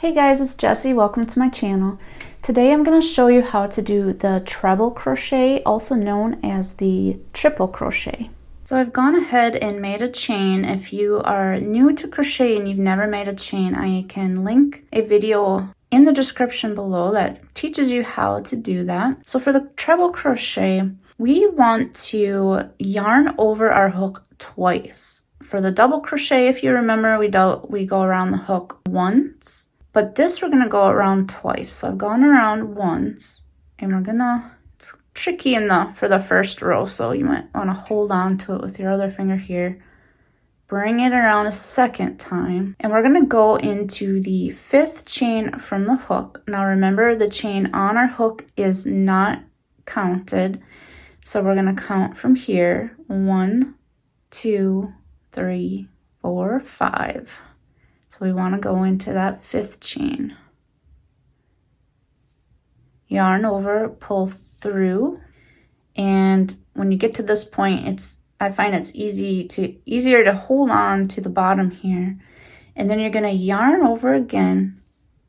Hey guys, it's Jessie. Welcome to my channel. Today I'm going to show you how to do the treble crochet, also known as the triple crochet. So I've gone ahead and made a chain. If you are new to crochet and you've never made a chain, I can link a video in the description below that teaches you how to do that. So for the treble crochet, we want to yarn over our hook twice. For the double crochet, if you remember, we go around the hook once. But this we're going to go around twice. So I've gone around once, and it's tricky for the first row, so you might want to hold on to it with your other finger here. Bring it around a second time, and we're going to go into the fifth chain from the hook. Now remember, the chain on our hook is not counted, so we're going to count from here. 1, 2, 3, 4, 5. So we want to go into that fifth chain. Yarn over, pull through, and when you get to this point, I find it's easier to hold on to the bottom here. And then you're going to yarn over again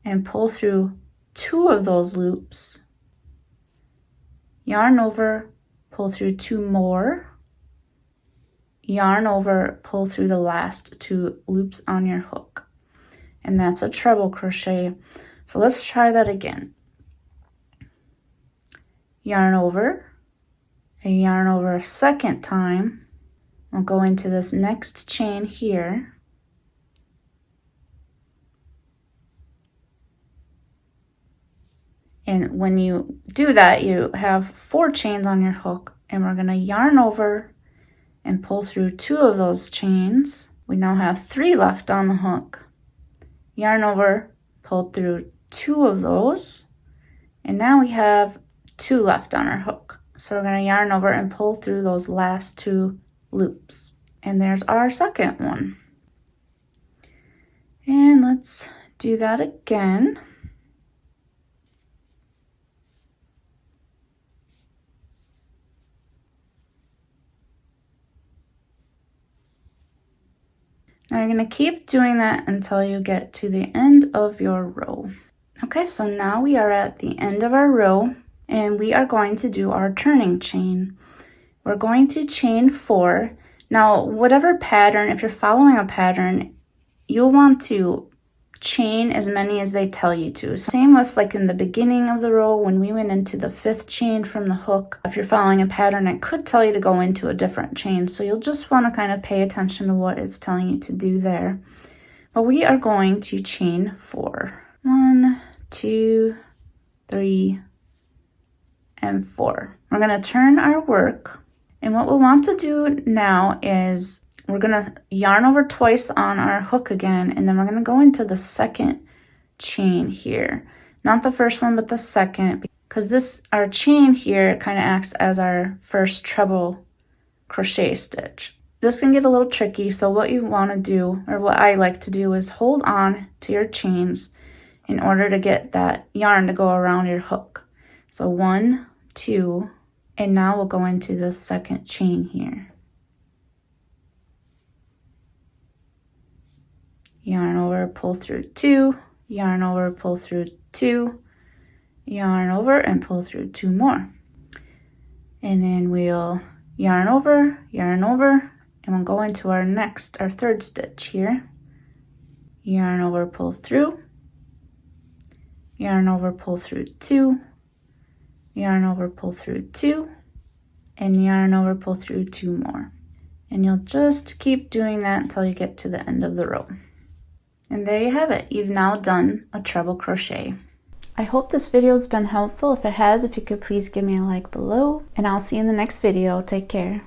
and pull through 2 of those loops. Yarn over, pull through 2 more. Yarn over, pull through the last 2 loops on your hook. And that's a treble crochet. So let's try that again. Yarn over, and yarn over a second time. I'll go into this next chain here. And when you do that, you have 4 chains on your hook, and we're going to yarn over and pull through 2 of those chains. We now have 3 left on the hook. Yarn over, pull through 2 of those, and now we have 2 left on our hook. So we're going to yarn over and pull through those last 2 loops. And there's our second one. And let's do that again. Now you're going to keep doing that until you get to the end of your row. Okay, so now we are at the end of our row, and we are going to do our turning chain. We're going to chain 4. Now, whatever pattern, if you're following a pattern, you'll want to chain as many as they tell you to. So same with like in the beginning of the row when we went into the 5th chain from the hook. If you're following a pattern, it could tell you to go into a different chain. So you'll just want to kind of pay attention to what it's telling you to do there. But we are going to chain 4. 1, 2, 3, and 4. We're going to turn our work. And what we'll want to do now is we're going to yarn over twice on our hook again, and then we're going to go into the second chain here. Not the first one, but the second, because our chain here kind of acts as our first treble crochet stitch. This can get a little tricky, so what you want to do, or what I like to do, is hold on to your chains in order to get that yarn to go around your hook. So 1, 2, and now we'll go into the second chain here. Yarn over, pull through 2, yarn over, pull through 2, yarn over, and pull through 2 more. And then we'll yarn over, and we'll go into our 3rd stitch here. Yarn over, pull through, yarn over, pull through 2, yarn over, pull through 2, and yarn over, pull through 2 more. And you'll just keep doing that until you get to the end of the row. And there you have it. You've now done a treble crochet. I hope this video has been helpful. If it has, if you could please give me a like below, and I'll see you in the next video. Take care.